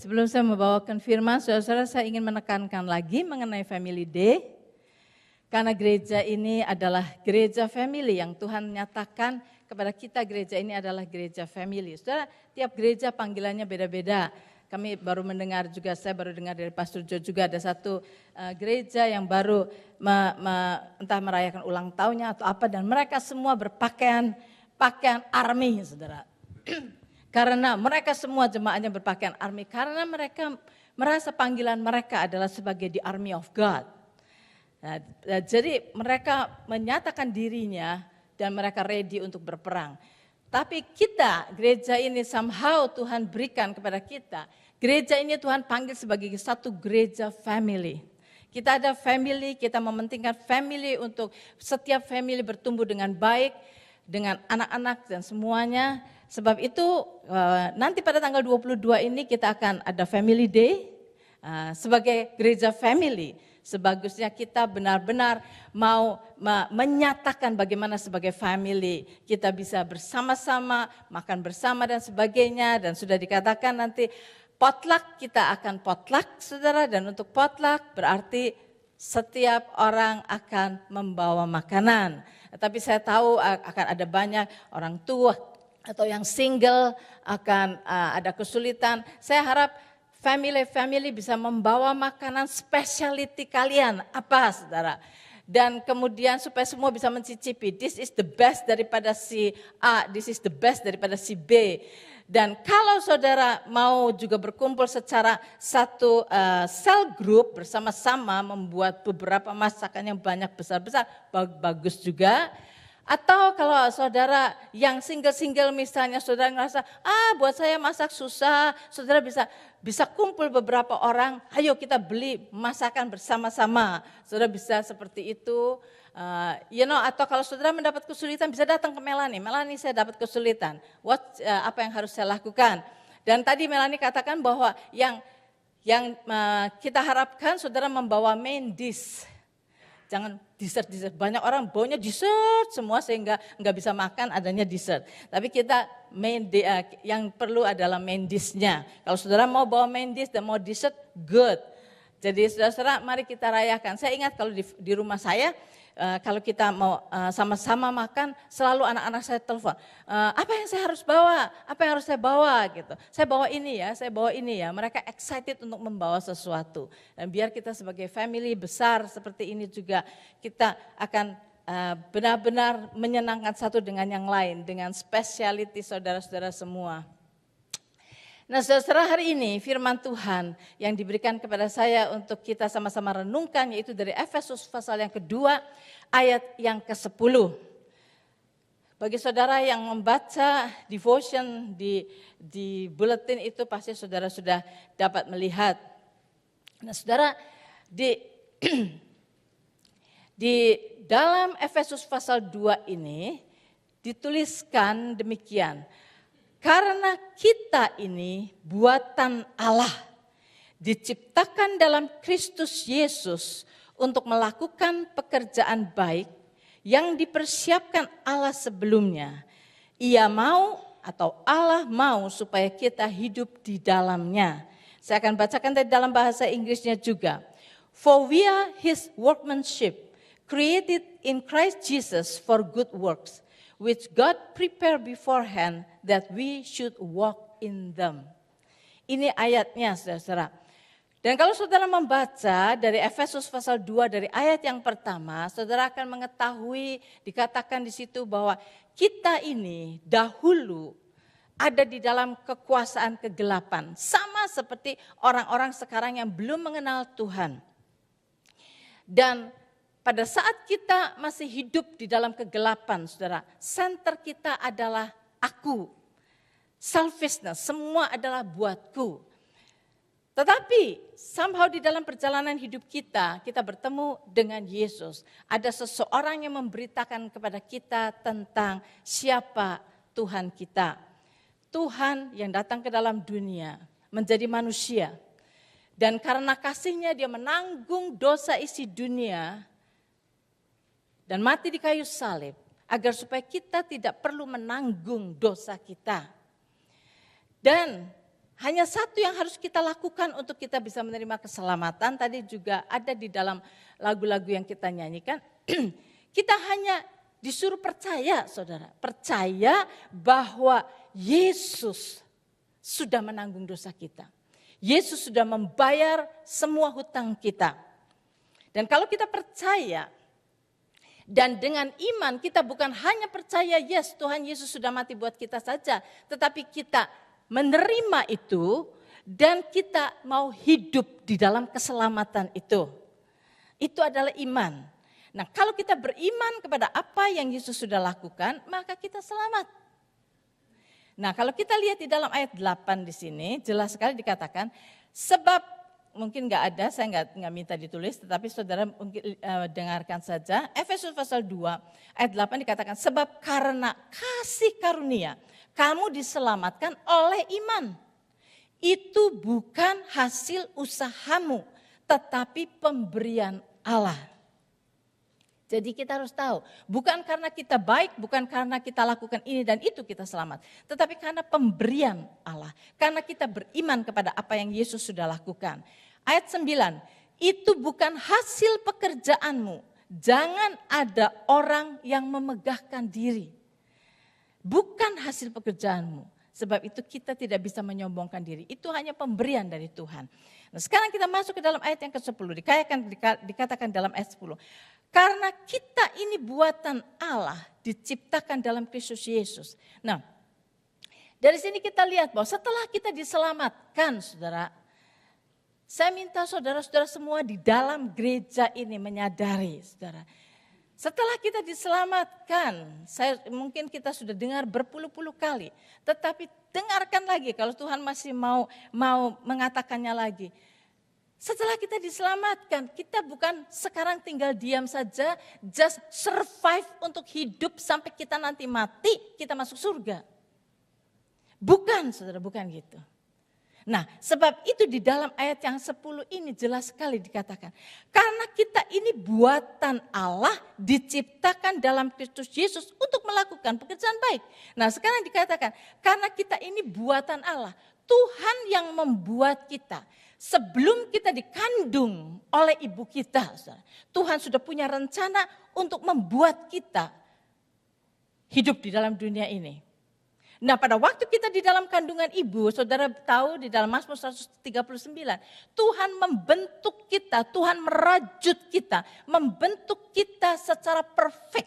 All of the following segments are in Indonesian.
Sebelum saya membawakan firman, saudara-saudara, saya ingin menekankan lagi mengenai Family Day. Karena gereja ini adalah gereja family yang Tuhan nyatakan kepada kita, gereja ini adalah gereja family. Saudara, tiap gereja panggilannya beda-beda. Kami baru mendengar juga, saya baru dengar dari Pastor Joe juga ada satu gereja yang baru entah merayakan ulang tahunnya atau apa, dan mereka semua berpakaian army, saudara. Karena mereka semua jemaatnya berpakaian army, karena mereka merasa panggilan mereka adalah sebagai the army of God. Nah, jadi mereka menyatakan dirinya dan mereka ready untuk berperang. Tapi kita, gereja ini somehow Tuhan berikan kepada kita. Gereja ini Tuhan panggil sebagai satu gereja family. Kita ada family, kita mementingkan family untuk setiap family bertumbuh dengan baik, dengan anak-anak dan semuanya. Sebab itu nanti pada tanggal 22 ini kita akan ada Family Day sebagai gereja family. Sebagusnya kita benar-benar mau menyatakan bagaimana sebagai family kita bisa bersama-sama, makan bersama dan sebagainya. Dan sudah dikatakan nanti potluck, kita akan potluck, saudara. Dan untuk potluck berarti setiap orang akan membawa makanan. Tapi saya tahu akan ada banyak orang tua atau yang single akan ada kesulitan. Saya harap family bisa membawa makanan specialty kalian, apa saudara? Dan kemudian supaya semua bisa mencicipi, this is the best daripada si A, this is the best daripada si B. Dan kalau saudara mau juga berkumpul secara satu cell group bersama-sama membuat beberapa masakan yang banyak besar-besar, bagus juga. Atau kalau saudara yang single-single misalnya, saudara ngerasa, buat saya masak susah, saudara bisa kumpul beberapa orang, ayo kita beli masakan bersama-sama. Saudara bisa seperti itu, atau kalau saudara mendapat kesulitan bisa datang ke Melanie. Melanie, saya dapat kesulitan, apa yang harus saya lakukan? Dan tadi Melanie katakan bahwa yang kita harapkan saudara membawa main dish. Jangan dessert. Banyak orang baunya dessert semua sehingga nggak bisa makan, adanya dessert. Tapi kita yang perlu adalah main dish-nya. Kalau saudara mau bawa main dish dan mau dessert, good. Jadi saudara-saudara mari kita rayakan. Saya ingat kalau di rumah saya, kalau kita mau sama-sama makan, selalu anak-anak saya telepon. Apa yang saya harus bawa? Apa yang harus saya bawa? Gitu. Saya bawa ini ya. Mereka excited untuk membawa sesuatu. Dan biar kita sebagai family besar seperti ini juga, kita akan benar-benar menyenangkan satu dengan yang lain, dengan speciality saudara-saudara semua. Nah, saudara, hari ini firman Tuhan yang diberikan kepada saya untuk kita sama-sama renungkan, yaitu dari Efesus pasal yang kedua ayat yang ke-10. Bagi saudara yang membaca devotion di bulletin itu pasti saudara sudah dapat melihat. Nah, saudara, di dalam Efesus pasal 2 ini dituliskan demikian. Karena kita ini buatan Allah, diciptakan dalam Kristus Yesus untuk melakukan pekerjaan baik yang dipersiapkan Allah sebelumnya. Ia mau atau Allah mau supaya kita hidup di dalamnya. Saya akan bacakan dari dalam bahasa Inggrisnya juga. For we are His workmanship, created in Christ Jesus for good works, which God prepared beforehand that we should walk in them. Ini ayatnya, saudara-saudara. Dan kalau saudara membaca dari Efesus pasal 2 dari ayat yang pertama, saudara akan mengetahui, dikatakan di situ bahwa kita ini dahulu ada di dalam kekuasaan kegelapan. Sama seperti orang-orang sekarang yang belum mengenal Tuhan. Dan pada saat kita masih hidup di dalam kegelapan, saudara, center kita adalah aku. Selfishness, semua adalah buatku. Tetapi somehow di dalam perjalanan hidup kita bertemu dengan Yesus. Ada seseorang yang memberitakan kepada kita tentang siapa Tuhan kita. Tuhan yang datang ke dalam dunia, menjadi manusia. Dan karena kasihnya dia menanggung dosa isi dunia, dan mati di kayu salib, agar supaya kita tidak perlu menanggung dosa kita. Dan Hanya satu yang harus kita lakukan untuk kita bisa menerima keselamatan. Tadi juga ada di dalam lagu-lagu yang kita nyanyikan. Kita hanya disuruh percaya, saudara. Percaya bahwa Yesus sudah menanggung dosa kita. Yesus sudah membayar semua hutang kita. Dan kalau kita percaya, dan dengan iman kita bukan hanya percaya yes Tuhan Yesus sudah mati buat kita saja. Tetapi kita menerima itu dan kita mau hidup di dalam keselamatan itu. Itu adalah iman. Nah, kalau kita beriman kepada apa yang Yesus sudah lakukan, maka kita selamat. Nah, kalau kita lihat di dalam ayat 8 di sini, jelas sekali dikatakan, sebab mungkin enggak ada, saya enggak minta ditulis, tetapi saudara mungkin dengarkan saja. Efesus pasal 2 ayat 8 dikatakan, sebab karena kasih karunia kamu diselamatkan oleh iman. Itu bukan hasil usahamu, tetapi pemberian Allah. Jadi kita harus tahu, bukan karena kita baik, bukan karena kita lakukan ini dan itu kita selamat. Tetapi karena pemberian Allah, karena kita beriman kepada apa yang Yesus sudah lakukan. Ayat 9, itu bukan hasil pekerjaanmu, jangan ada orang yang memegahkan diri. Bukan hasil pekerjaanmu. Sebab itu kita tidak bisa menyombongkan diri. Itu hanya pemberian dari Tuhan. Nah, sekarang kita masuk ke dalam ayat yang ke-10. Dikatakan dalam ayat 10. Karena kita ini buatan Allah diciptakan dalam Kristus Yesus. Nah, dari sini kita lihat bahwa setelah kita diselamatkan, saudara. Saya minta saudara-saudara semua di dalam gereja ini menyadari, saudara. Setelah kita diselamatkan, mungkin kita sudah dengar berpuluh-puluh kali. Tetapi dengarkan lagi kalau Tuhan masih mau mengatakannya lagi. Setelah kita diselamatkan, kita bukan sekarang tinggal diam saja, just survive untuk hidup sampai kita nanti mati, kita masuk surga. Bukan, saudara, bukan gitu. Nah, sebab itu di dalam ayat yang 10 ini jelas sekali dikatakan. Karena kita ini buatan Allah diciptakan dalam Kristus Yesus untuk melakukan pekerjaan baik. Nah, sekarang dikatakan karena kita ini buatan Allah. Tuhan yang membuat kita. Sebelum kita dikandung oleh ibu kita. Tuhan sudah punya rencana untuk membuat kita hidup di dalam dunia ini. Nah, pada waktu kita di dalam kandungan ibu, saudara tahu di dalam Mazmur 139, Tuhan membentuk kita, Tuhan merajut kita, membentuk kita secara perfect.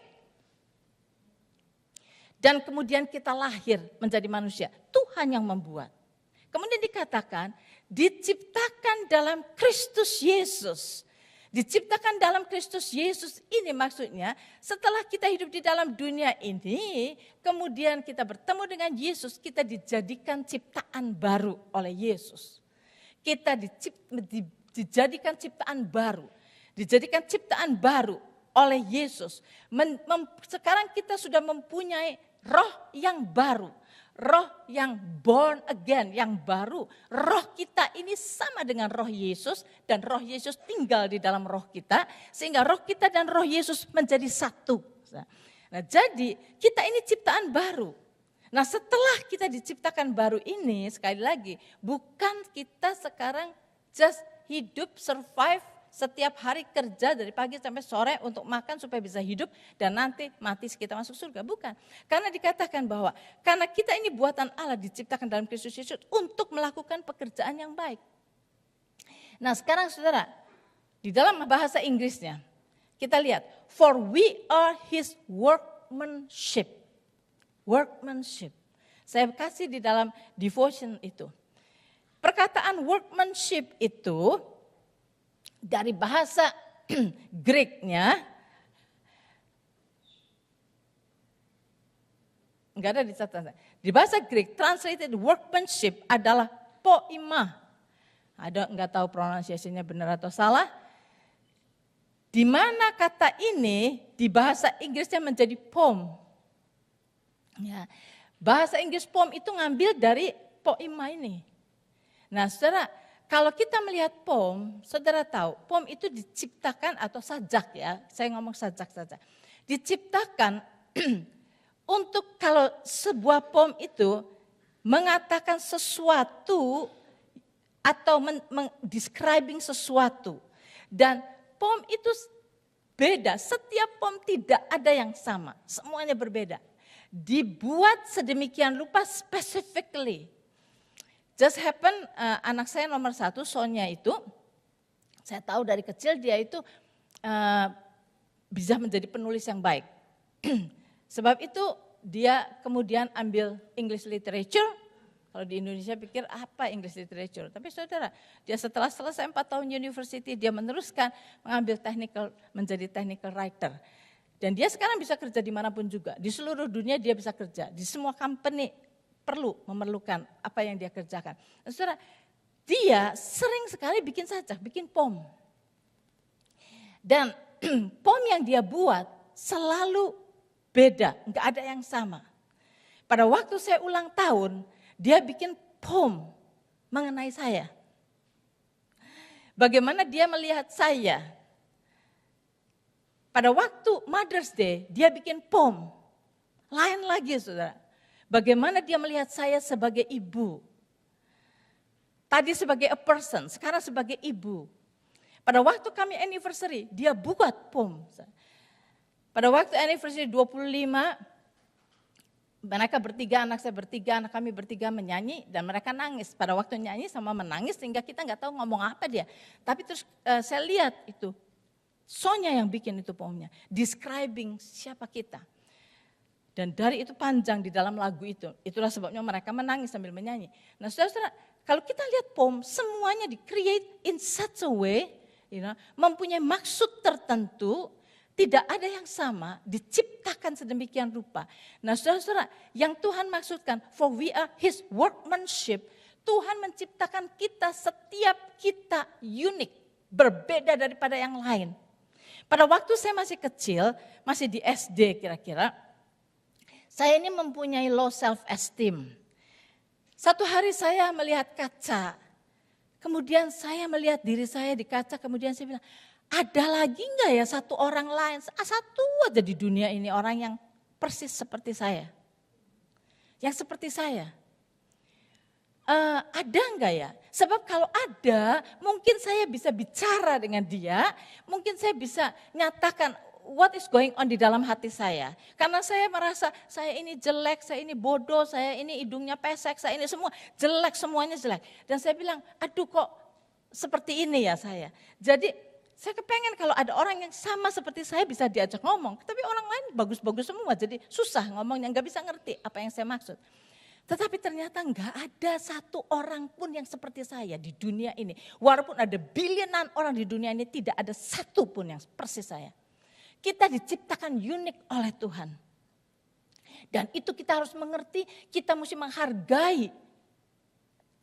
Dan kemudian kita lahir menjadi manusia, Tuhan yang membuat. Kemudian dikatakan, diciptakan dalam Kristus Yesus. Diciptakan dalam Kristus Yesus ini maksudnya setelah kita hidup di dalam dunia ini, kemudian kita bertemu dengan Yesus, kita dijadikan ciptaan baru oleh Yesus. Kita dijadikan ciptaan baru, dijadikan ciptaan baru oleh Yesus. Sekarang kita sudah mempunyai roh yang baru. Roh yang born again, yang baru. Roh kita ini sama dengan roh Yesus dan roh Yesus tinggal di dalam roh kita. Sehingga roh kita dan roh Yesus menjadi satu. Nah, jadi kita ini ciptaan baru. Nah, setelah kita diciptakan baru ini, sekali lagi, bukan kita sekarang just hidup, survive, setiap hari kerja dari pagi sampai sore untuk makan supaya bisa hidup dan nanti mati kita masuk surga. Bukan. Karena dikatakan bahwa karena kita ini buatan Allah diciptakan dalam Kristus Yesus untuk melakukan pekerjaan yang baik. Nah, sekarang saudara, di dalam bahasa Inggrisnya kita lihat, for we are his workmanship. Workmanship. Saya kasih di dalam devotion itu. Perkataan workmanship itu dari bahasa Greek-nya, enggak ada di catatan. Di bahasa Greek, translated workmanship adalah poima. Ada enggak tahu pronunciation-nya benar atau salah. Di mana kata ini di bahasa Inggrisnya menjadi pom. Ya, bahasa Inggris pom itu ngambil dari poima ini. Nah, saudara, kalau kita melihat pom, saudara tahu, pom itu diciptakan atau sajak ya, saya ngomong sajak saja. Diciptakan untuk kalau sebuah pom itu mengatakan sesuatu atau describing sesuatu. Dan POM itu beda, setiap POM tidak ada yang sama, semuanya berbeda. Dibuat sedemikian rupa specifically. Just happen anak saya nomor 1, Sonia itu, saya tahu dari kecil dia itu bisa menjadi penulis yang baik. Sebab itu dia kemudian ambil English Literature. Kalau di Indonesia pikir apa English Literature. Tapi saudara, dia setelah selesai 4 tahun university, dia meneruskan mengambil menjadi technical writer. Dan dia sekarang bisa kerja dimanapun juga. Di seluruh dunia dia bisa kerja. Di semua company memerlukan apa yang dia kerjakan. Dan saudara, dia sering sekali bikin POM. Dan POM yang dia buat selalu beda, enggak ada yang sama. Pada waktu saya ulang tahun, dia bikin POM mengenai saya. Bagaimana dia melihat saya. Pada waktu Mother's Day, dia bikin POM. Lain lagi saudara. Bagaimana dia melihat saya sebagai ibu. Tadi sebagai a person, sekarang sebagai ibu. Pada waktu kami anniversary, dia buat POM. Pada waktu anniversary 25, mereka bertiga, anak saya bertiga, anak kami bertiga menyanyi dan mereka nangis. Pada waktu nyanyi sama menangis sehingga kita nggak tahu ngomong apa dia. Tapi terus saya lihat itu, Sonia yang bikin itu POM-nya, describing siapa kita. Dan dari itu panjang di dalam lagu itu, itulah sebabnya mereka menangis sambil menyanyi. Nah saudara-saudara, kalau kita lihat POM, semuanya di-create in such a way, mempunyai maksud tertentu, tidak ada yang sama, diciptakan sedemikian rupa. Nah saudara-saudara, yang Tuhan maksudkan, for we are His workmanship, Tuhan menciptakan kita, setiap kita unik, berbeda daripada yang lain. Pada waktu saya masih kecil, masih di SD kira-kira, saya ini mempunyai low self-esteem. Satu hari saya melihat kaca, kemudian saya melihat diri saya di kaca, kemudian saya bilang, ada lagi enggak ya satu orang lain, satu aja di dunia ini orang yang persis seperti saya. Yang seperti saya. Ada enggak ya? Sebab kalau ada, mungkin saya bisa bicara dengan dia, mungkin saya bisa nyatakan what is going on di dalam hati saya. Karena saya merasa saya ini jelek, saya ini bodoh, saya ini hidungnya pesek, saya ini semua jelek, semuanya jelek. Dan saya bilang, aduh kok seperti ini ya saya. Jadi saya kepengen kalau ada orang yang sama seperti saya bisa diajak ngomong. Tapi orang lain bagus-bagus semua, jadi susah ngomongnya, nggak bisa ngerti apa yang saya maksud. Tetapi ternyata nggak ada satu orang pun yang seperti saya di dunia ini. Walaupun ada bilionan orang di dunia ini, tidak ada satu pun yang persis saya. Kita diciptakan unik oleh Tuhan. Dan itu kita harus mengerti, kita mesti menghargai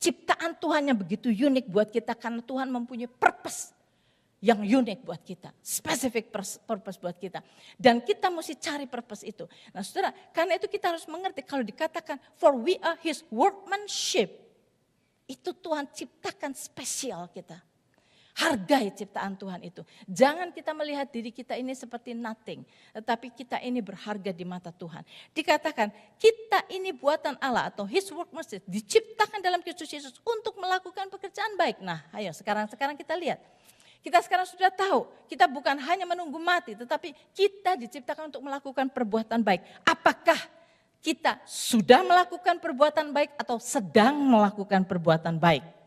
ciptaan Tuhan yang begitu unik buat kita. Karena Tuhan mempunyai purpose yang unik buat kita. Specific purpose buat kita. Dan kita mesti cari purpose itu. Nah saudara, karena itu kita harus mengerti kalau dikatakan for we are His workmanship. Itu Tuhan ciptakan spesial kita. Hargai ciptaan Tuhan itu. Jangan kita melihat diri kita ini seperti nothing. Tetapi kita ini berharga di mata Tuhan. Dikatakan kita ini buatan Allah atau His workmanship. Diciptakan dalam Kristus Yesus untuk melakukan pekerjaan baik. Nah ayo sekarang kita lihat. Kita sekarang sudah tahu. Kita bukan hanya menunggu mati. Tetapi kita diciptakan untuk melakukan perbuatan baik. Apakah kita sudah melakukan perbuatan baik atau sedang melakukan perbuatan baik?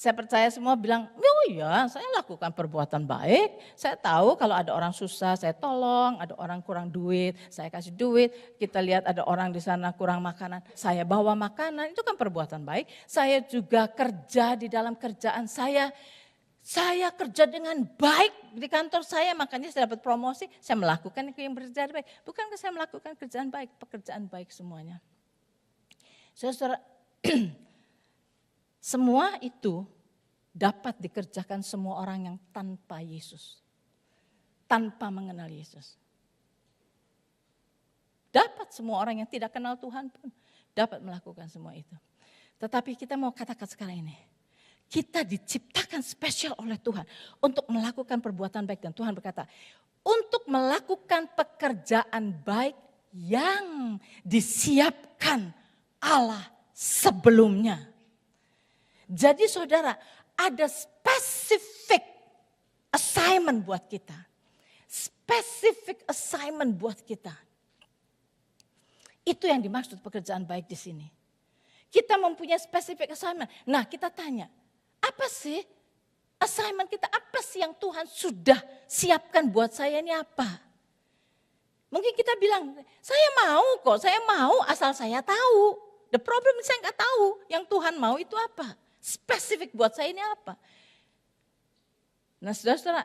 Saya percaya semua bilang, oh iya saya lakukan perbuatan baik. Saya tahu kalau ada orang susah saya tolong, ada orang kurang duit, saya kasih duit. Kita lihat ada orang di sana kurang makanan, saya bawa makanan, itu kan perbuatan baik. Saya juga kerja di dalam kerjaan saya kerja dengan baik di kantor saya, makanya saya dapat promosi, saya melakukan yang kerjaan baik. Bukankah saya melakukan kerjaan baik, pekerjaan baik semuanya. Saudara, semua itu dapat dikerjakan semua orang yang tanpa Yesus. Tanpa mengenal Yesus. Dapat semua orang yang tidak kenal Tuhan pun dapat melakukan semua itu. Tetapi kita mau katakan sekarang ini. Kita diciptakan spesial oleh Tuhan untuk melakukan perbuatan baik. Dan Tuhan berkata, untuk melakukan pekerjaan baik yang disiapkan Allah sebelumnya. Jadi saudara, ada specific assignment buat kita. Specific assignment buat kita. Itu yang dimaksud pekerjaan baik di sini. Kita mempunyai specific assignment. Nah, kita tanya, apa sih assignment kita? Apa sih yang Tuhan sudah siapkan buat saya ini apa? Mungkin kita bilang, saya mau kok, saya mau asal saya tahu. The problem saya nggak tahu, yang Tuhan mau itu apa? Spesifik buat saya ini apa? Nah saudara-saudara,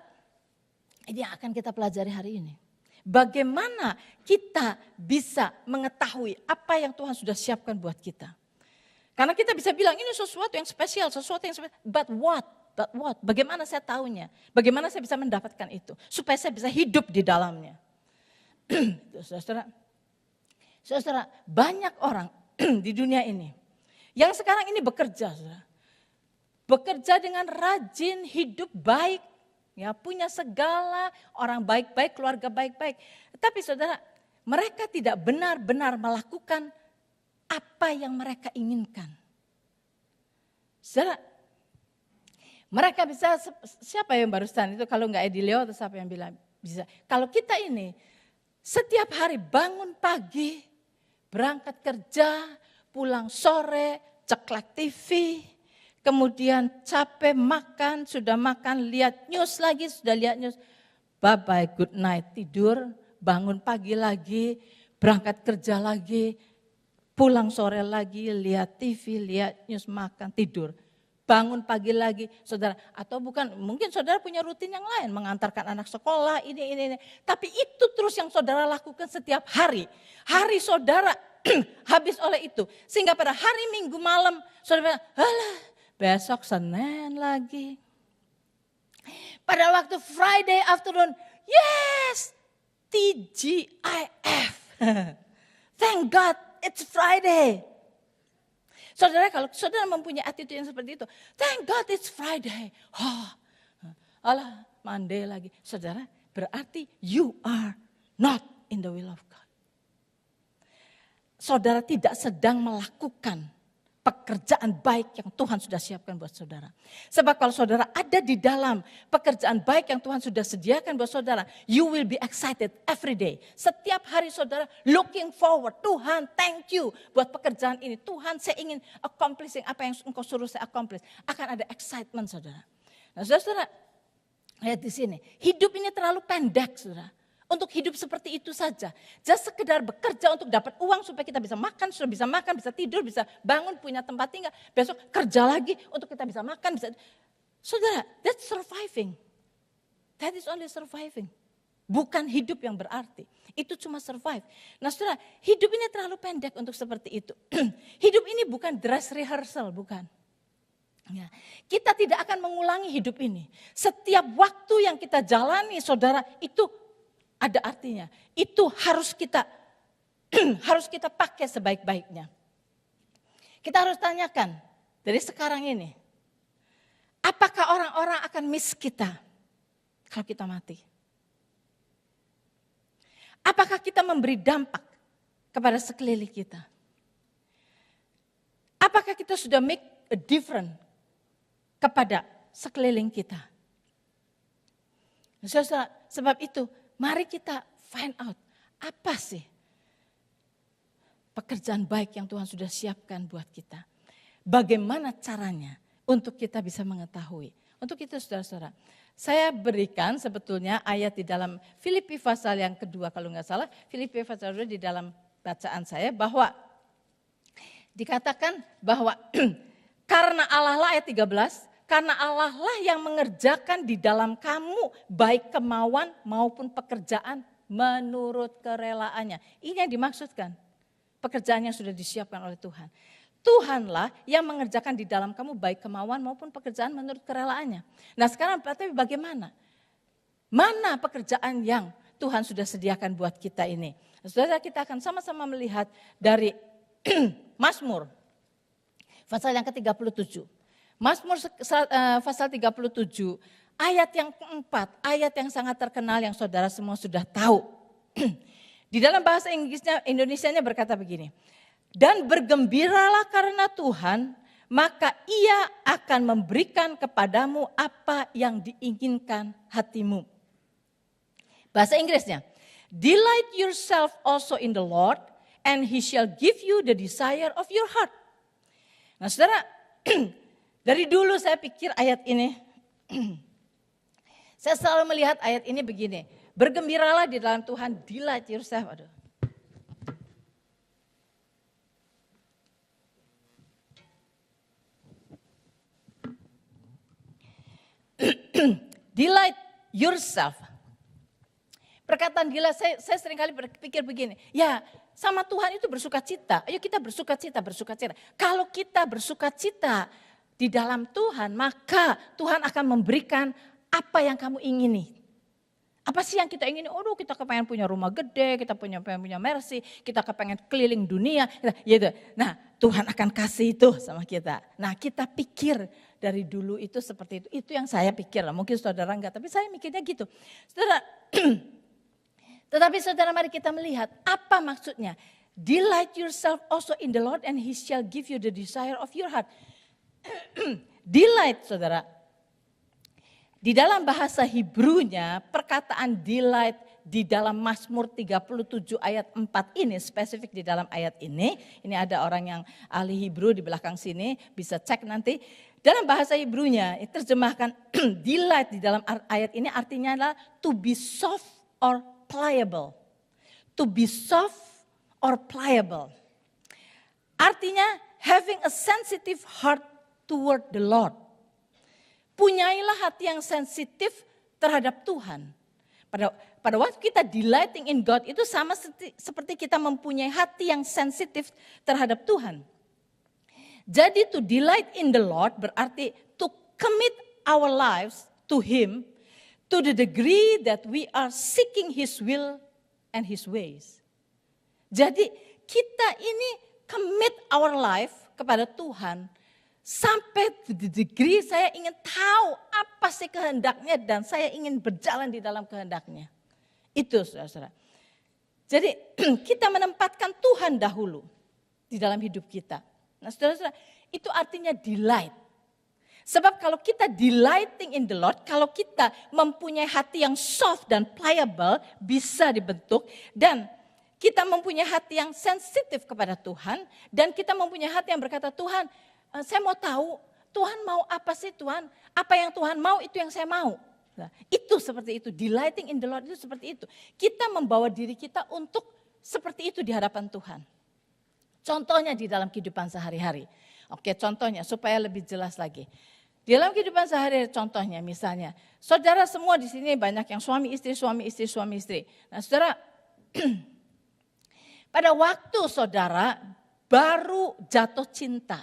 ini yang akan kita pelajari hari ini. Bagaimana kita bisa mengetahui apa yang Tuhan sudah siapkan buat kita. Karena kita bisa bilang ini sesuatu yang spesial, but what? But what? Bagaimana saya tahunya? Bagaimana saya bisa mendapatkan itu? Supaya saya bisa hidup di dalamnya. Saudara, banyak orang di dunia ini yang sekarang ini bekerja, saudara. Bekerja dengan rajin, hidup baik, ya punya segala orang baik-baik, keluarga baik-baik. Tapi saudara, mereka tidak benar-benar melakukan apa yang mereka inginkan. Saudara, mereka bisa, siapa yang barusan itu kalau enggak Edilio atau siapa yang bilang bisa. Kalau kita ini setiap hari bangun pagi, berangkat kerja, pulang sore, ceklek TV, kemudian capek makan, sudah makan, lihat news lagi, sudah lihat news. Bye-bye, good night, tidur, bangun pagi lagi, berangkat kerja lagi, pulang sore lagi, lihat TV, lihat news, makan, tidur. Bangun pagi lagi, saudara, atau bukan, mungkin saudara punya rutin yang lain, mengantarkan anak sekolah, ini. Tapi itu terus yang saudara lakukan setiap hari. Hari saudara habis oleh itu. Sehingga pada hari Minggu malam, saudara bilang, alah, besok Senin lagi. Pada waktu Friday afternoon, yes, TGIF. Thank God it's Friday. Saudara, kalau saudara mempunyai attitude yang seperti itu, thank God it's Friday. Oh, alah, Monday lagi. Saudara, berarti you are not in the will of God. Saudara tidak sedang melakukan pekerjaan baik yang Tuhan sudah siapkan buat saudara. Sebab kalau saudara ada di dalam pekerjaan baik yang Tuhan sudah sediakan buat saudara, you will be excited every day. Setiap hari saudara looking forward, Tuhan thank you buat pekerjaan ini. Tuhan saya ingin accomplishing apa yang engkau suruh saya accomplish. Akan ada excitement saudara. Nah saudara, lihat di sini, hidup ini terlalu pendek saudara. Untuk hidup seperti itu saja. Just sekedar bekerja untuk dapat uang supaya kita bisa makan, sudah bisa makan, bisa tidur, bisa bangun, punya tempat tinggal. Besok kerja lagi untuk kita bisa makan. Saudara, that's surviving. That is only surviving. Bukan hidup yang berarti. Itu cuma survive. Nah saudara, hidup ini terlalu pendek untuk seperti itu. Hidup ini bukan dress rehearsal, bukan. Ya, kita tidak akan mengulangi hidup ini. Setiap waktu yang kita jalani saudara itu ada artinya. Itu harus kita pakai sebaik-baiknya. Kita harus tanyakan dari sekarang ini. Apakah orang-orang akan miss kita kalau kita mati? Apakah kita memberi dampak kepada sekeliling kita? Apakah kita sudah make a difference kepada sekeliling kita? Sebab itu mari kita find out apa sih pekerjaan baik yang Tuhan sudah siapkan buat kita. Bagaimana caranya untuk kita bisa mengetahui. Untuk itu saudara-saudara, saya berikan sebetulnya ayat di dalam Filipi pasal yang kedua kalau nggak salah. Filipi pasal 2 di dalam bacaan saya bahwa dikatakan bahwa karena Allah lah ayat 13. Karena Allah lah yang mengerjakan di dalam kamu baik kemauan maupun pekerjaan menurut kerelaannya. Ini yang dimaksudkan. Pekerjaan yang sudah disiapkan oleh Tuhan. Tuhanlah yang mengerjakan di dalam kamu baik kemauan maupun pekerjaan menurut kerelaannya. Nah sekarang tapi bagaimana? Mana pekerjaan yang Tuhan sudah sediakan buat kita ini? Saudara, kita akan sama-sama melihat dari Mazmur pasal yang ke-37. Mazmur pasal 37, ayat yang keempat, ayat yang sangat terkenal yang saudara semua sudah tahu. Di dalam bahasa Indonesianya berkata begini, Dan bergembiralah karena Tuhan, maka Ia akan memberikan kepadamu apa yang diinginkan hatimu. Bahasa Inggrisnya, delight yourself also in the Lord, and He shall give you the desire of your heart. Nah saudara, dari dulu saya pikir ayat ini, saya selalu melihat ayat ini begini, bergembiralah di dalam Tuhan, delight yourself. Aduh. Delight yourself. Perkataan delight, saya seringkali berpikir begini, ya sama Tuhan itu bersuka cita. Ayo kita bersuka cita. Kalau kita bersuka cita di dalam Tuhan, maka Tuhan akan memberikan apa yang kamu ingini. Apa sih yang kita ingini? Kita kepengen punya rumah gede, kita pengen punya Mercy, kita kepengen keliling dunia. Gitu. Nah Tuhan akan kasih itu sama kita. Nah kita pikir dari dulu itu seperti itu. Itu yang saya pikir lah, mungkin saudara enggak, tapi saya mikirnya gitu. Saudara, tetapi saudara mari kita melihat apa maksudnya. Delight yourself also in the Lord and He shall give you the desire of your heart. Delight saudara. Di dalam bahasa Hebrew-nya perkataan delight di dalam Mazmur 37 ayat 4 ini, spesifik di dalam ayat ini ada orang yang ahli Hebrew di belakang sini, bisa cek nanti. Dalam bahasa Hebrew-nya terjemahkan delight di dalam ayat ini artinya adalah to be soft or pliable. To be soft or pliable. Artinya having a sensitive heart toward the Lord. Punyailah hati yang sensitif terhadap Tuhan. Pada waktu kita delighting in God itu sama seperti kita mempunyai hati yang sensitif terhadap Tuhan. Jadi to delight in the Lord berarti to commit our lives to Him to the degree that we are seeking His will and His ways. Jadi kita ini commit our life kepada Tuhan. Sampai di degree saya ingin tahu apa sih kehendaknya dan saya ingin berjalan di dalam kehendaknya. Itu saudara-saudara. Jadi kita menempatkan Tuhan dahulu di dalam hidup kita. Nah saudara-saudara, itu artinya delight. Sebab kalau kita delighting in the Lord, kalau kita mempunyai hati yang soft dan pliable, bisa dibentuk. Dan kita mempunyai hati yang sensitif kepada Tuhan. Dan kita mempunyai hati yang berkata, Tuhan, saya mau tahu Tuhan mau apa sih Tuhan? Apa yang Tuhan mau itu yang saya mau. Nah, itu seperti itu, delighting in the Lord itu seperti itu. Kita membawa diri kita untuk seperti itu di hadapan Tuhan. Contohnya di dalam kehidupan sehari-hari. Oke, contohnya supaya lebih jelas lagi. Di dalam kehidupan sehari-hari contohnya misalnya, saudara semua di sini banyak yang suami istri. Nah saudara, pada waktu saudara baru jatuh cinta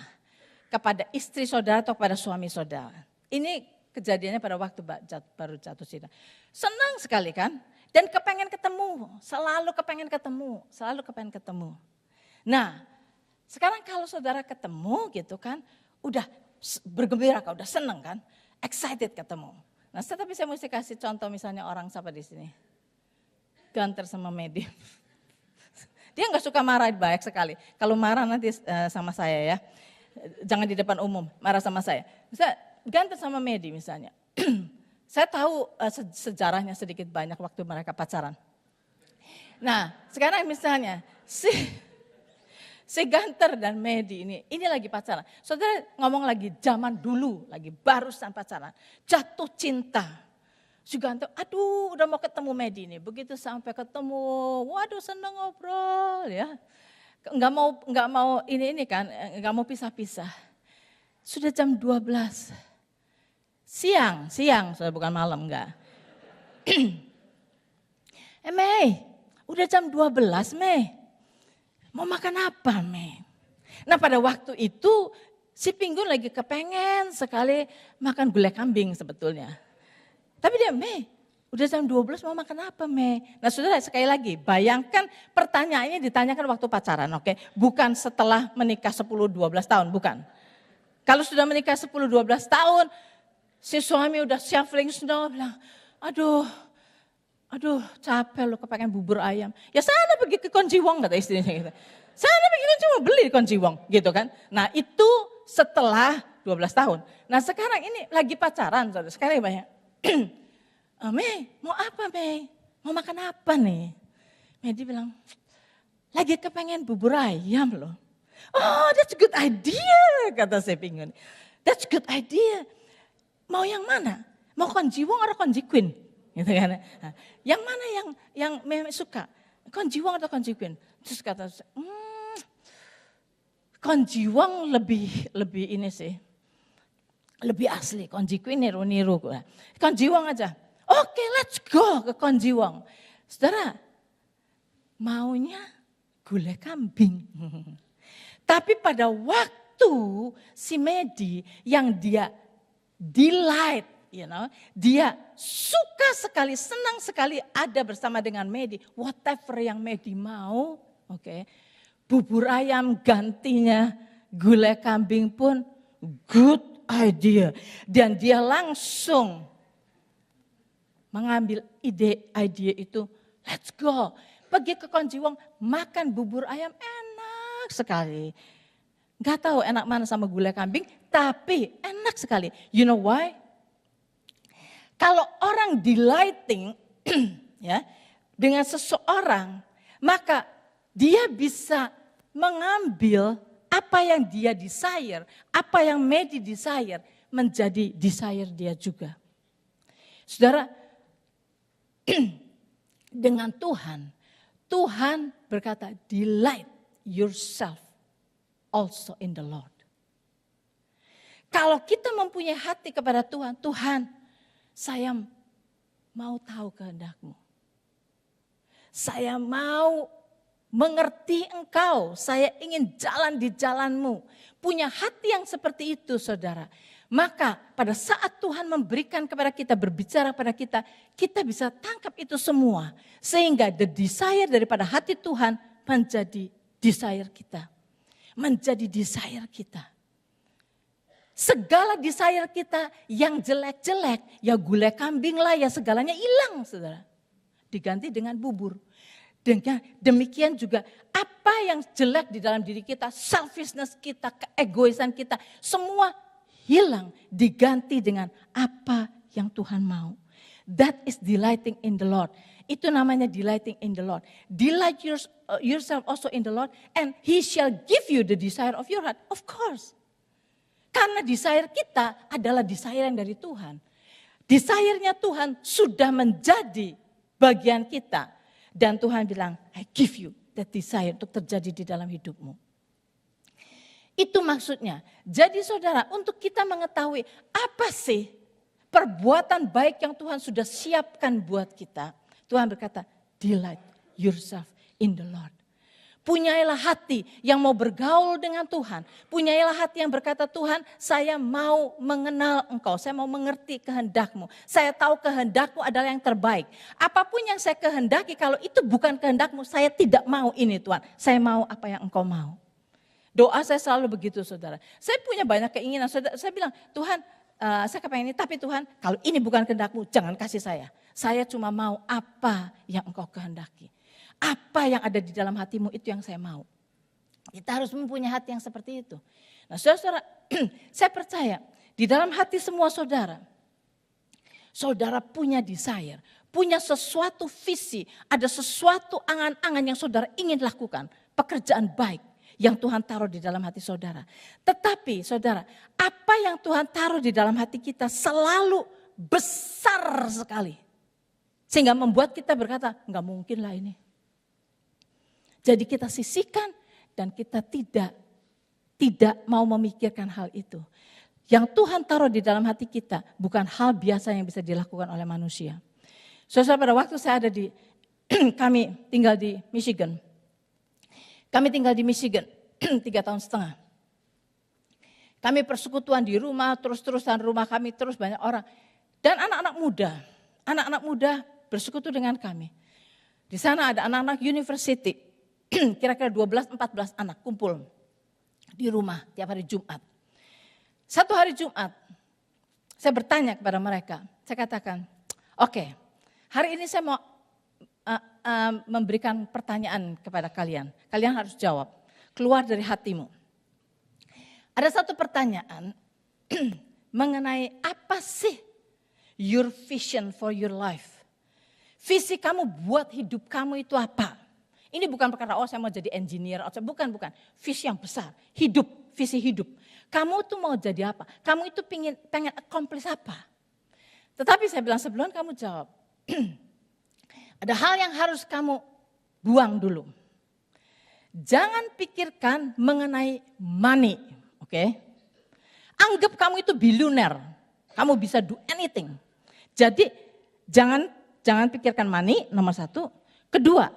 kepada istri saudara atau kepada suami saudara. Ini kejadiannya pada waktu baru jatuh cinta. Senang sekali kan? Dan kepengen ketemu, selalu kepengen ketemu. Nah, sekarang kalau saudara ketemu gitu kan, udah bergembira kan, udah senang kan, excited ketemu. Nah, tapi saya mesti kasih contoh misalnya orang siapa di sini. Ganter sama Medi. Dia nggak suka marah, baik sekali. Kalau marah nanti sama saya ya. Jangan di depan umum, marah sama saya. Misalnya Ganter sama Medi misalnya. Saya tahu sejarahnya sedikit banyak waktu mereka pacaran. Nah sekarang misalnya si Ganter dan Medi ini lagi pacaran. Saudara ngomong lagi zaman dulu, lagi barusan pacaran. Jatuh cinta. Si Ganter, aduh udah mau ketemu Medi ini. Begitu sampai ketemu, waduh seneng ngobrol ya. Enggak mau ini kan, enggak mau pisah-pisah. Sudah jam 12. Siang, sudah bukan malam enggak. Mei, udah jam 12 Mei. Mau makan apa Mei? Nah pada waktu itu si Pinggun lagi kepengen sekali makan gulai kambing sebetulnya. Tapi dia Mei, udah jam 12 mau makan apa Mei? Nah saudara sekali lagi bayangkan pertanyaannya ditanyakan waktu pacaran, oke? Bukan setelah menikah 10-12 tahun, bukan. Kalau sudah menikah 10-12 tahun, si suami udah shuffling snow, bilang aduh capek lo kepengen bubur ayam. Ya sana pergi ke Konjiwong kata istrinya gitu. Sana pergi kunci uang, beli kunci uang gitu kan. Nah itu setelah 12 tahun. Nah sekarang ini lagi pacaran, saudara. Sekarang banyak. Mei, mau apa Mei? Mau makan apa nih? Mei dia bilang, lagi kepengen bubur ayam loh. Oh that's a good idea, kata saya Pingun. That's a good idea. Mau yang mana? Mau konjiwong atau konjikwin? Gitu kan. Nah, yang mana yang Mei suka? Konjiwong atau konjikwin? Terus kata saya, konjiwong lebih ini sih. Lebih asli, konjikwin niru-niru. Konjiwong aja. Oke, let's go ke konjiwong. Saudara, maunya gulai kambing. Tapi pada waktu si Medi yang dia delight, dia suka sekali, senang sekali ada bersama dengan Medi. Whatever yang Medi mau, bubur ayam gantinya gulai kambing pun good idea. Dan dia langsung mengambil idea itu, let's go. Pergi ke konjiwong, makan bubur ayam enak sekali. Gak tahu enak mana sama gulai kambing, tapi enak sekali. You know why? Kalau orang delighting ya dengan seseorang, maka dia bisa mengambil apa yang dia desire, apa yang Medi desire, menjadi desire dia juga. Saudara, dengan Tuhan berkata, delight yourself also in the Lord. Kalau kita mempunyai hati kepada Tuhan, Tuhan, saya mau tahu kehendak-Mu. Saya mau mengerti Engkau, saya ingin jalan di jalan-Mu. Punya hati yang seperti itu, saudara. Maka pada saat Tuhan memberikan kepada kita, berbicara pada kita, kita bisa tangkap itu semua. Sehingga the desire daripada hati Tuhan menjadi desire kita. Menjadi desire kita. Segala desire kita yang jelek-jelek, ya gulai kambing lah, ya segalanya hilang, saudara. Diganti dengan bubur. Demikian juga apa yang jelek di dalam diri kita, selfishness kita, keegoisan kita, semua hilang, diganti dengan apa yang Tuhan mau. That is delighting in the Lord. Itu namanya delighting in the Lord. Delight yourself also in the Lord, and He shall give you the desire of your heart. Of course. Karena desire kita adalah desire yang dari Tuhan. Desire-nya Tuhan sudah menjadi bagian kita. Dan Tuhan bilang, I give you that desire untuk terjadi di dalam hidupmu. Itu maksudnya. Jadi saudara, untuk kita mengetahui apa sih perbuatan baik yang Tuhan sudah siapkan buat kita. Tuhan berkata, delight yourself in the Lord. Punyailah hati yang mau bergaul dengan Tuhan. Punyailah hati yang berkata, Tuhan saya mau mengenal Engkau. Saya mau mengerti kehendak-Mu. Saya tahu kehendak-Mu adalah yang terbaik. Apapun yang saya kehendaki, kalau itu bukan kehendak-Mu, saya tidak mau ini Tuhan. Saya mau apa yang Engkau mau. Doa saya selalu begitu saudara. Saya punya banyak keinginan. Saya bilang, Tuhan saya kepengen ini, tapi Tuhan kalau ini bukan kehendak-Mu, jangan kasih saya. Saya cuma mau apa yang Engkau kehendaki. Apa yang ada di dalam hatimu itu yang saya mau. Kita harus mempunyai hati yang seperti itu. Nah saudara, saya percaya di dalam hati semua saudara, saudara punya desire, punya sesuatu visi, ada sesuatu angan-angan yang saudara ingin lakukan, pekerjaan baik yang Tuhan taruh di dalam hati saudara. Tetapi saudara, apa yang Tuhan taruh di dalam hati kita selalu besar sekali. Sehingga membuat kita berkata, enggak mungkin lah ini. Jadi kita sisihkan dan kita tidak mau memikirkan hal itu. Yang Tuhan taruh di dalam hati kita bukan hal biasa yang bisa dilakukan oleh manusia. Saudara, pada waktu saya ada kami tinggal di Michigan. Kami tinggal di Michigan 3 tahun setengah. Kami persekutuan di rumah, terus-terusan rumah kami terus banyak orang. Dan anak-anak muda bersekutu dengan kami. Di sana ada anak-anak university. Kira-kira 12-14 anak kumpul di rumah tiap hari Jumat. Satu hari Jumat, saya bertanya kepada mereka. Saya katakan, oke, hari ini saya mau memberikan pertanyaan kepada kalian. Kalian harus jawab. keluar dari hatimu. Ada satu pertanyaan mengenai apa sih your vision for your life. Visi kamu buat hidup kamu itu apa? Ini bukan perkara, saya mau jadi engineer, bukan. Visi yang besar, hidup, visi hidup. Kamu tuh mau jadi apa? Kamu itu pengen accomplish apa? Tetapi saya bilang sebelum kamu jawab, ada hal yang harus kamu buang dulu. Jangan pikirkan mengenai money, oke? Anggap kamu itu bilioner, kamu bisa do anything. Jadi jangan pikirkan money, nomor satu. Kedua,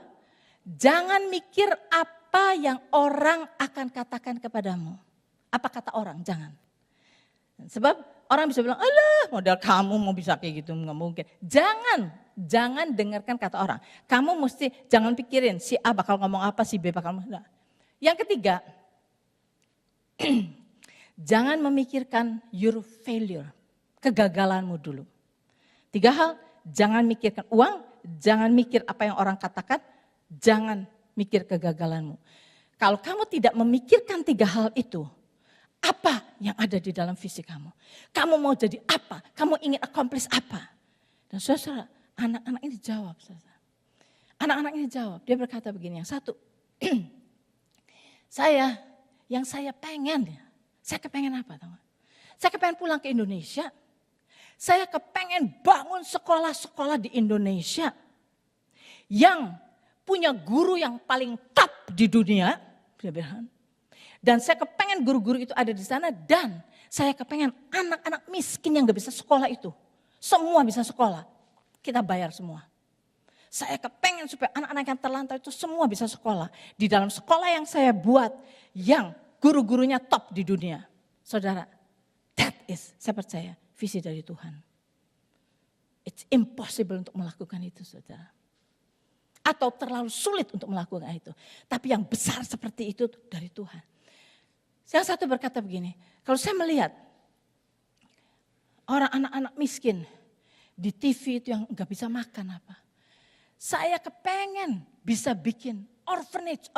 jangan mikir apa yang orang akan katakan kepadamu. Apa kata orang, jangan. Sebab orang bisa bilang, alah model kamu mau bisa kayak gitu, nggak mungkin. Jangan dengarkan kata orang. Kamu mesti jangan pikirin si A bakal ngomong apa, si B bakal ngomong. Yang ketiga, jangan memikirkan your failure, kegagalanmu dulu. 3 hal, jangan mikirkan uang, jangan mikir apa yang orang katakan, jangan mikir kegagalanmu. Kalau kamu tidak memikirkan 3 hal itu, apa yang ada di dalam visi kamu? Kamu mau jadi apa? Kamu ingin accomplish apa? Dan saudara, anak-anak ini jawab. Anak-anak ini jawab, dia berkata begini, yang satu, saya kepengen apa? Saya kepengen pulang ke Indonesia. Saya kepengen bangun sekolah-sekolah di Indonesia yang punya guru yang paling top di dunia. Dan saya kepengen guru-guru itu ada di sana dan saya kepengen anak-anak miskin yang gak bisa sekolah itu. Semua bisa sekolah, kita bayar semua. Saya kepengen supaya anak-anak yang terlantar itu semua bisa sekolah. Di dalam sekolah yang saya buat yang guru-gurunya top di dunia. Saudara, saya percaya visi dari Tuhan. It's impossible untuk melakukan itu, saudara. Atau terlalu sulit untuk melakukan itu. Tapi yang besar seperti itu dari Tuhan. Yang satu berkata begini, kalau saya melihat orang anak-anak miskin di TV itu yang gak bisa makan apa. Saya kepengen bisa bikin orphanage.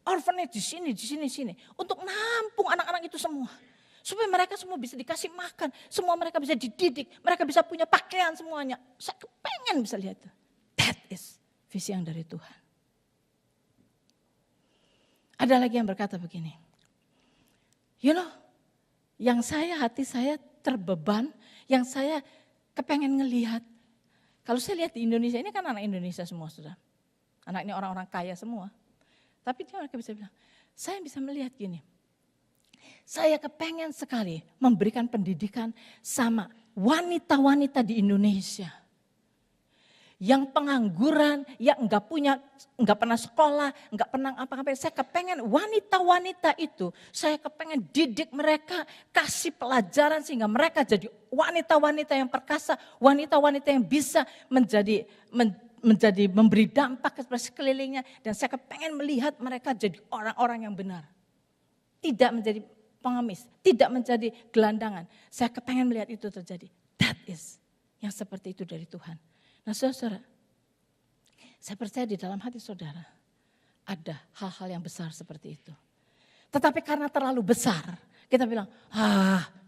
Orphanage di sini. Untuk nampung anak-anak itu semua. Supaya mereka semua bisa dikasih makan. Semua mereka bisa dididik. Mereka bisa punya pakaian semuanya. Saya kepengen bisa lihat itu. That is visi yang dari Tuhan. Ada lagi yang berkata begini. Hati saya terbeban. Yang saya kepengen ngelihat. Kalau saya lihat di Indonesia, ini kan anak Indonesia semua sudah. Anak ini orang-orang kaya semua. Tapi mereka bisa bilang, saya bisa melihat gini. Saya kepengen sekali memberikan pendidikan sama wanita-wanita di Indonesia. Yang pengangguran, yang enggak pernah sekolah, enggak pernah apa-apa. Saya kepengen wanita-wanita itu, saya kepengen didik mereka, kasih pelajaran sehingga mereka jadi wanita-wanita yang perkasa, wanita-wanita yang bisa memberi dampak kepada sekelilingnya. Dan saya kepengen melihat mereka jadi orang-orang yang benar. Tidak menjadi pengemis, tidak menjadi gelandangan. Saya kepengen melihat itu terjadi. That is yang seperti itu dari Tuhan. Nah saudara, saya percaya di dalam hati saudara ada hal-hal yang besar seperti itu. Tetapi karena terlalu besar, kita bilang,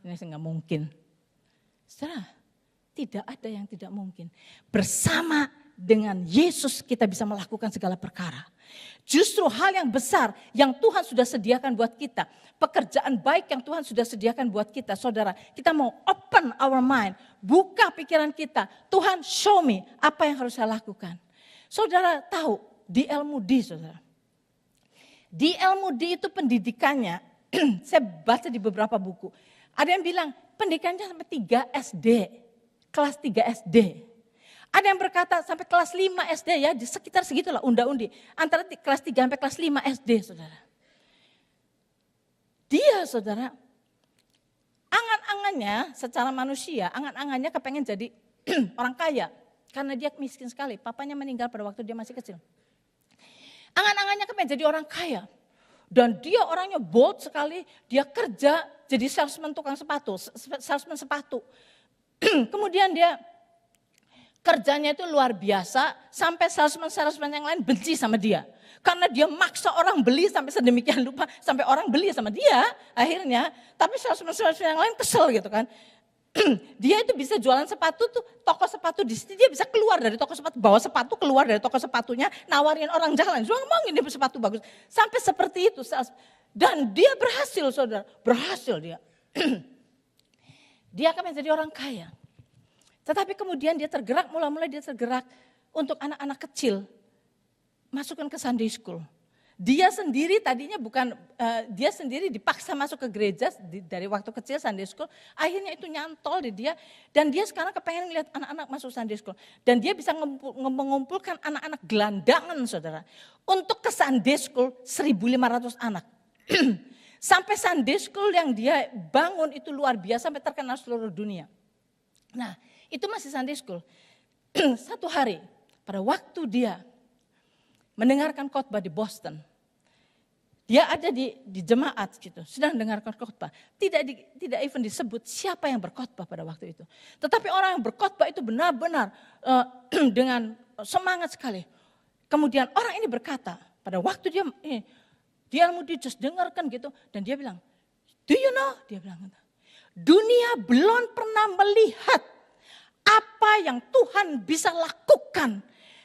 ini nggak mungkin. Saudara, tidak ada yang tidak mungkin. Bersama dengan Yesus kita bisa melakukan segala perkara. Justru hal yang besar yang Tuhan sudah sediakan buat kita. Pekerjaan baik yang Tuhan sudah sediakan buat kita. Saudara, kita mau open our mind. Buka pikiran kita. Tuhan show me apa yang harus saya lakukan. Saudara tahu D.L. Moody, saudara. D.L. Moody itu pendidikannya, saya baca di beberapa buku. Ada yang bilang pendidikannya sampai 3 SD. Kelas 3 SD. Ada yang berkata sampai kelas 5 SD ya, di sekitar segitulah unda-undi. Antara kelas 3 sampai kelas 5 SD, saudara. Dia, saudara, angan-angannya secara manusia, angan-angannya kepengen jadi orang kaya. Karena dia miskin sekali, papanya meninggal pada waktu dia masih kecil. Angan-angannya kepengen jadi orang kaya. Dan dia orangnya bold sekali, dia kerja jadi salesman tukang sepatu, salesman sepatu. Kemudian dia Kerjanya itu luar biasa, sampai salesman yang lain benci sama dia. Karena dia maksa orang beli sampai sedemikian rupa, sampai orang beli sama dia akhirnya. Tapi salesman yang lain kesel gitu kan. Dia itu bisa jualan sepatu tuh, toko sepatu di sini dia bisa keluar dari toko sepatu, bawa sepatu keluar dari toko sepatunya, nawarin orang jalan. Ngomong ini sepatu bagus. Sampai seperti itu. Dan dia berhasil saudara, berhasil dia. Dia akan menjadi orang kaya. Tetapi kemudian dia tergerak, mulai dia tergerak untuk anak-anak kecil. Masukkan ke Sunday School. Dia sendiri tadinya dia sendiri dipaksa masuk ke gereja dari waktu kecil Sunday School. Akhirnya itu nyantol di dia. Dan dia sekarang kepengen lihat anak-anak masuk Sunday School. Dan dia bisa mengumpulkan anak-anak gelandangan saudara. Untuk ke Sunday School 1.500 anak. Sampai Sunday School yang dia bangun itu luar biasa sampai terkenal seluruh dunia. Nah itu masih Sunday School. Satu hari pada waktu dia mendengarkan khotbah di Boston. Dia ada di jemaat gitu, sedang mendengarkan khotbah. Tidak even disebut siapa yang berkhotbah pada waktu itu. Tetapi orang yang berkhotbah itu benar-benar dengan semangat sekali. Kemudian orang ini berkata, pada waktu dia mau just dengarkan gitu. Dan dia bilang, do you know? Dia bilang, dunia belum pernah melihat apa yang Tuhan bisa lakukan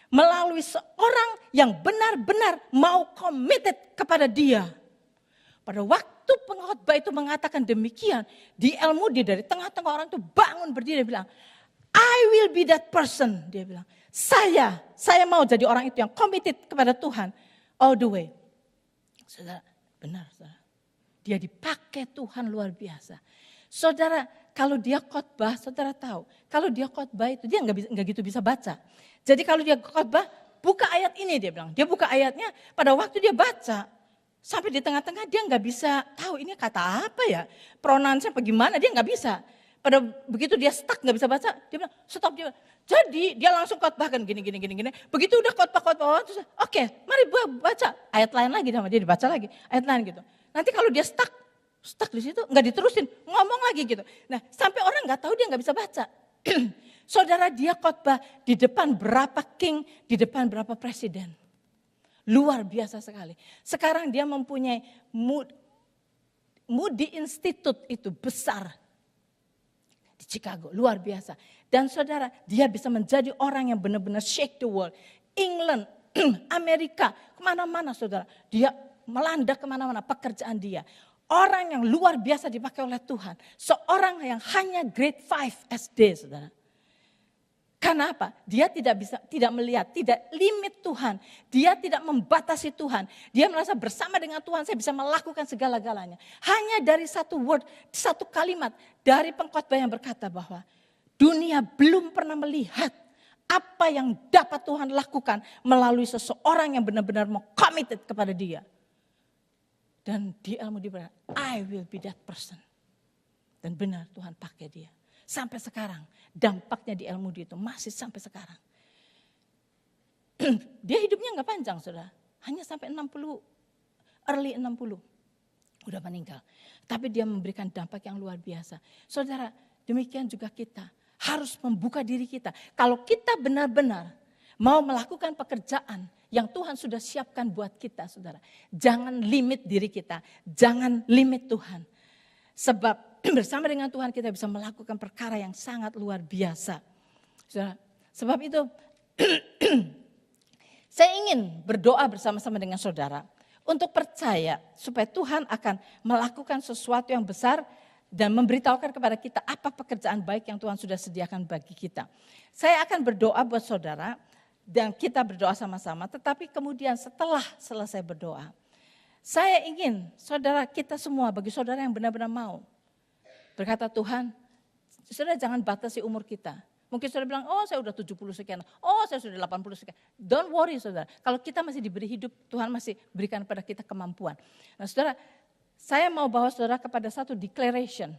melalui seorang yang benar-benar mau committed kepada dia. Pada waktu pengkhotbah itu mengatakan demikian, di Elmudi dari tengah-tengah orang itu bangun berdiri, dia bilang, I will be that person. Dia bilang, saya mau jadi orang itu yang committed kepada Tuhan all the way. Saudara, benar saudara. Dia dipakai Tuhan luar biasa. Saudara, kalau dia khotbah, saudara tahu, kalau dia khotbah itu dia nggak gitu bisa baca. Jadi kalau dia khotbah, buka ayat ini dia bilang. Dia buka ayatnya, pada waktu dia baca, sampai di tengah-tengah dia nggak bisa tahu ini kata apa ya, pronunciation apa gimana, dia nggak bisa. Pada begitu dia stuck nggak bisa baca, dia bilang stop dia. Jadi dia langsung khotbahkan gini. Begitu udah khotbah, terus oke, mari baca ayat lain lagi sama dia dibaca lagi ayat lain gitu. Nanti kalau dia stuck di situ nggak diterusin, ngomong lagi gitu. Nah sampai orang nggak tahu dia nggak bisa baca. Saudara, dia khotbah di depan berapa king, di depan berapa presiden. Luar biasa sekali. Sekarang dia mempunyai Moody Institute itu besar di Chicago, luar biasa. Dan saudara, dia bisa menjadi orang yang benar-benar shake the world. England, Amerika, kemana-mana saudara. Dia melanda kemana-mana pekerjaan dia. Orang yang luar biasa dipakai oleh Tuhan. Seorang yang hanya grade 5 SD saudara. Karena apa? Dia tidak melihat, tidak limit Tuhan. Dia tidak membatasi Tuhan. Dia merasa bersama dengan Tuhan saya bisa melakukan segala-galanya. Hanya dari satu word, satu kalimat dari pengkhotbah yang berkata bahwa dunia belum pernah melihat apa yang dapat Tuhan lakukan melalui seseorang yang benar-benar mau committed kepada dia. Dan di Elmudi berkata, I will be that person. Dan benar Tuhan pakai dia. Sampai sekarang dampaknya di Elmudi itu masih sampai sekarang. Dia hidupnya gak panjang saudara. Hanya sampai 60, early 60. Udah meninggal. Tapi dia memberikan dampak yang luar biasa. Saudara, demikian juga kita harus membuka diri kita. Kalau kita benar-benar mau melakukan pekerjaan yang Tuhan sudah siapkan buat kita saudara. Jangan limit diri kita. Jangan limit Tuhan. Sebab bersama dengan Tuhan kita bisa melakukan perkara yang sangat luar biasa. Sebab itu saya ingin berdoa bersama-sama dengan saudara. Untuk percaya supaya Tuhan akan melakukan sesuatu yang besar. Dan memberitahukan kepada kita apa pekerjaan baik yang Tuhan sudah sediakan bagi kita. Saya akan berdoa buat saudara. Dan kita berdoa sama-sama. Tetapi kemudian setelah selesai berdoa. Saya ingin saudara kita semua, bagi saudara yang benar-benar mau berkata Tuhan, saudara jangan batasi umur kita. Mungkin saudara bilang, oh saya udah 70 sekian, oh saya sudah 80 sekian. Don't worry saudara, kalau kita masih diberi hidup, Tuhan masih berikan pada kita kemampuan. Nah saudara, saya mau bawa saudara kepada satu declaration.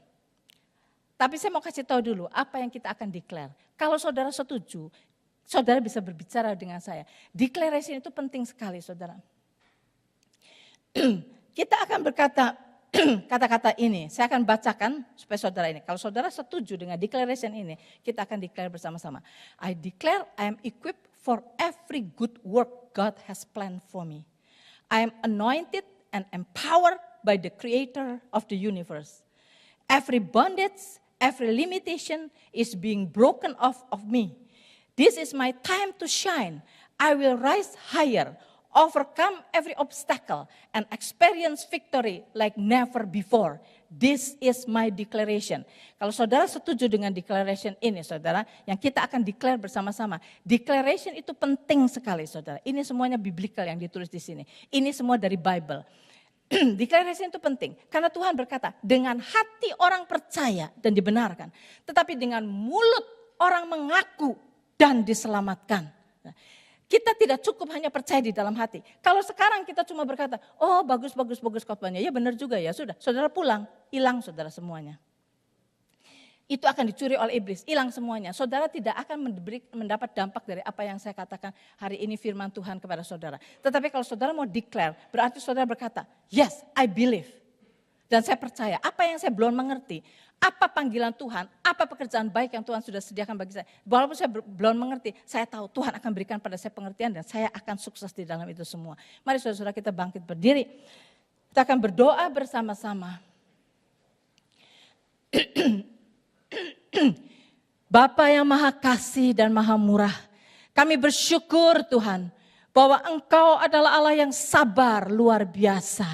Tapi saya mau kasih tahu dulu apa yang kita akan declare. Kalau saudara setuju, saudara bisa berbicara dengan saya. Declaration itu penting sekali saudara. Kita akan berkata, kata-kata ini. Saya akan bacakan supaya saudara ini. Kalau saudara setuju dengan declaration ini, kita akan declare bersama-sama. I declare I am equipped for every good work God has planned for me. I am anointed and empowered by the creator of the universe. Every bondage, every limitation is being broken off of me. This is my time to shine. I will rise higher, overcome every obstacle, and experience victory like never before. This is my declaration. Kalau saudara setuju dengan declaration ini, saudara, yang kita akan declare bersama-sama. Declaration itu penting sekali, saudara. Ini semuanya biblical yang ditulis di sini. Ini semua dari Bible. Declaration itu penting, karena Tuhan berkata, dengan hati orang percaya dan dibenarkan, tetapi dengan mulut orang mengaku dan diselamatkan. Kita tidak cukup hanya percaya di dalam hati. Kalau sekarang kita cuma berkata, oh bagus khotbahnya, ya benar juga ya, sudah. Saudara pulang, hilang saudara semuanya. Itu akan dicuri oleh iblis, hilang semuanya. Saudara tidak akan mendapat dampak dari apa yang saya katakan hari ini firman Tuhan kepada saudara. Tetapi kalau saudara mau declare, berarti saudara berkata, yes, I believe. Dan saya percaya, apa yang saya belum mengerti, apa panggilan Tuhan, apa pekerjaan baik yang Tuhan sudah sediakan bagi saya. Walaupun saya belum mengerti, saya tahu Tuhan akan berikan pada saya pengertian dan saya akan sukses di dalam itu semua. Mari saudara-saudara kita bangkit berdiri. Kita akan berdoa bersama-sama. Bapa yang maha kasih dan maha murah, kami bersyukur Tuhan bahwa Engkau adalah Allah yang sabar luar biasa.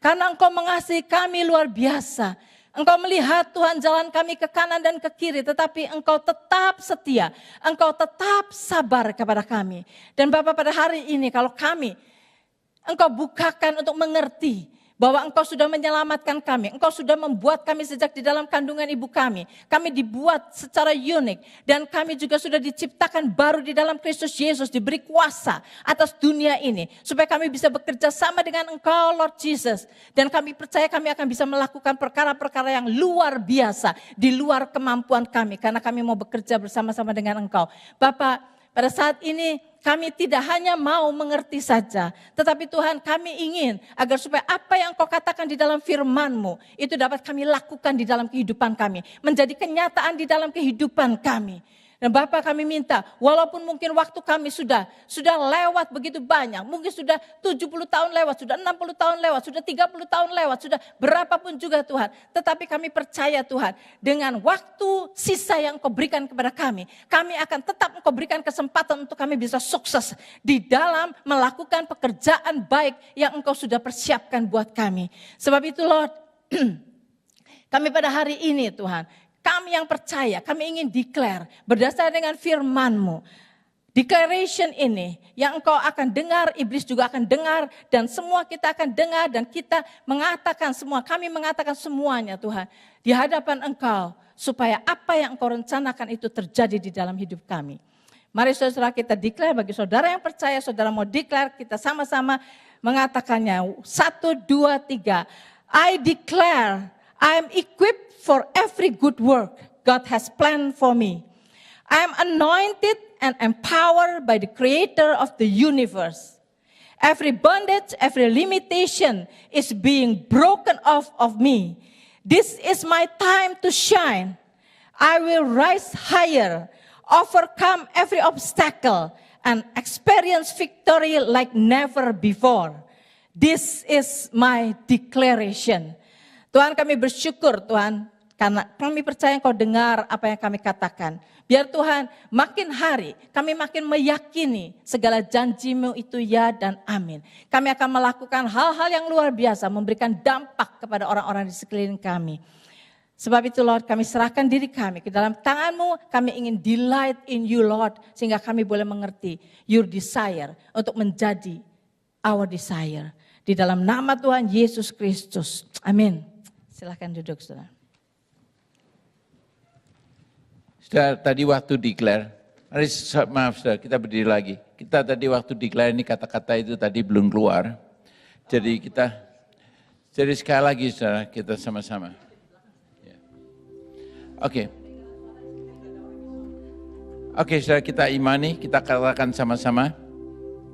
Karena Engkau mengasihi kami luar biasa. Engkau melihat Tuhan jalan kami ke kanan dan ke kiri, tetapi Engkau tetap setia. Engkau tetap sabar kepada kami. Dan Bapak pada hari ini kalau kami, Engkau bukakan untuk mengerti bahwa Engkau sudah menyelamatkan kami. Engkau sudah membuat kami sejak di dalam kandungan ibu kami. Kami dibuat secara unik. Dan kami juga sudah diciptakan baru di dalam Kristus Yesus. Diberi kuasa atas dunia ini. Supaya kami bisa bekerja sama dengan Engkau Lord Jesus. Dan kami percaya kami akan bisa melakukan perkara-perkara yang luar biasa. Di luar kemampuan kami. Karena kami mau bekerja bersama-sama dengan Engkau. Bapak, pada saat ini kami tidak hanya mau mengerti saja, tetapi Tuhan kami ingin agar supaya apa yang Kau katakan di dalam firman-Mu itu dapat kami lakukan di dalam kehidupan kami, menjadi kenyataan di dalam kehidupan kami. Dan Bapak kami minta, walaupun mungkin waktu kami sudah lewat begitu banyak, mungkin sudah 70 tahun lewat, sudah 60 tahun lewat, sudah 30 tahun lewat, sudah berapapun juga Tuhan. Tetapi kami percaya Tuhan, dengan waktu sisa yang Kau berikan kepada kami akan tetap Kau berikan kesempatan untuk kami bisa sukses di dalam melakukan pekerjaan baik yang Engkau sudah persiapkan buat kami. Sebab itu Lord, kami pada hari ini Tuhan, kami yang percaya, kami ingin declare berdasarkan dengan firman-Mu. Declaration ini yang Engkau akan dengar, iblis juga akan dengar, dan semua kita akan dengar, dan kita mengatakan semua, kami mengatakan semuanya Tuhan, di hadapan Engkau, supaya apa yang Engkau rencanakan itu terjadi di dalam hidup kami. Mari saudara kita declare, bagi saudara yang percaya, saudara mau declare, kita sama-sama mengatakannya. 1, 2, 3. I declare, I am equipped for every good work God has planned for me. I am anointed and empowered by the creator of the universe. Every bondage, every limitation is being broken off of me. This is my time to shine. I will rise higher, overcome every obstacle, and experience victory like never before. This is my declaration. Tuhan kami bersyukur Tuhan, karena kami percaya Engkau dengar apa yang kami katakan. Biar Tuhan makin hari kami makin meyakini segala janji-Mu itu ya dan amin. Kami akan melakukan hal-hal yang luar biasa, memberikan dampak kepada orang-orang di sekeliling kami. Sebab itu Lord, kami serahkan diri kami ke dalam tangan-Mu. Kami ingin delight in You Lord, sehingga kami boleh mengerti Your desire untuk menjadi our desire. Di dalam nama Tuhan Yesus Kristus. Amin. Silahkan duduk, saudara. Saudara, tadi waktu declare, maaf saudara, kita berdiri lagi. Kita tadi waktu declare ini kata-kata itu tadi belum keluar. Jadi sekali lagi saudara, kita sama-sama. Oke, saudara, kita imani, kita katakan sama-sama.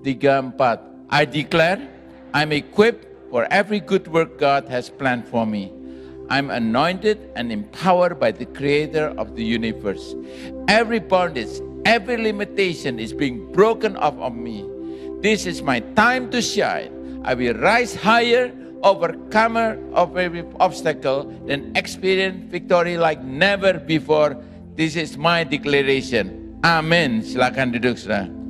3, 4. I declare, I'm equipped for every good work God has planned for me. I'm anointed and empowered by the Creator of the universe. Every bondage, every limitation is being broken off of me. This is my time to shine. I will rise higher, overcomer of every obstacle, and experience victory like never before. This is my declaration. Amin. Silakan duduk, saudara.